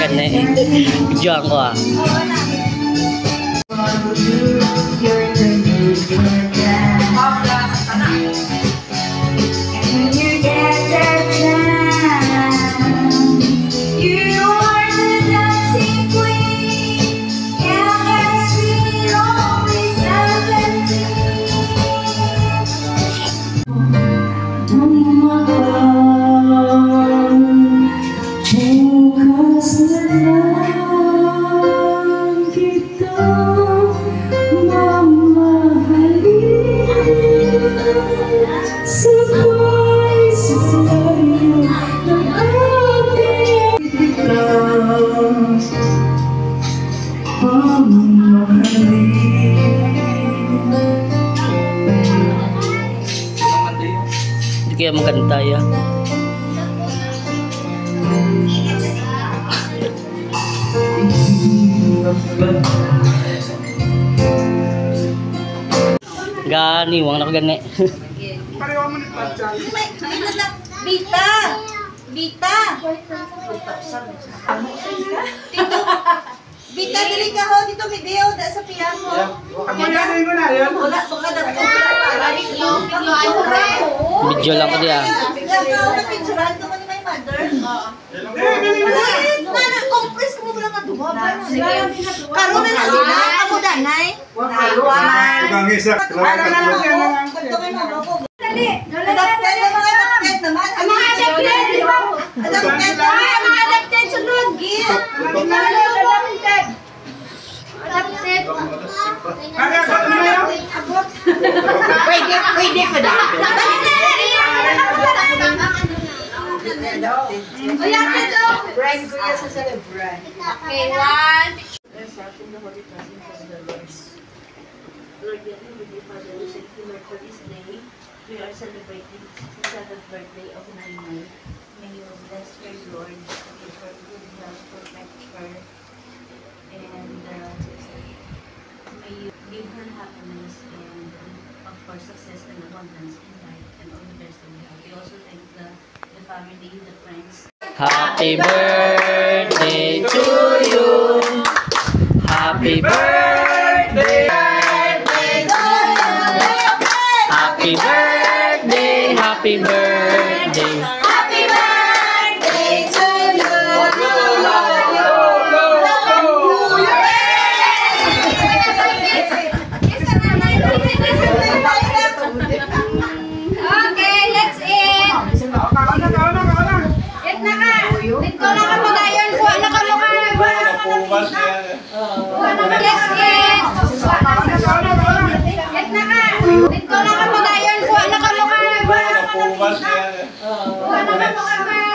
Ganda eh. Bidyoan ko ah. Hindi kaya magkanta ya. Gani, wang nakagani. Bita! Bita! Bita, dili ka ho dito video sa piyan mo. Pagkakain mo na yun? Wala, baka Video lang ko diya. napicturean ko man may mother. Wala, compress ko mo lang nga duwa. Karoon na sila, ako danay. Dali, adapted naman. Mga adapted, di ba? Adapted naman. Mga adapted sunod. Adapted. Pwede pa daw. Brian ko yan sa celebrate. Okay, one. Let's start in the Holy Presence of the Lord. Lord, we thank you for the Lord for this day. We are celebrating the 67th birthday of Nainay. May you bless her, Lord. Give her good health, protect her, and may you give her happiness and, of course, success and abundance in life and all the best in life. We also thank the family, the friends. Happy birthday to you. Happy birthday. Happy birthday. Happy birthday. Happy birthday to you. Okay, let's eat. Eat na ka. Dito na ka magayon. Kuha na ka mukha. Let's eat. Eat na ka. Dito na ka magayon. Kuha na ka mukha. Kuha na ka mukha.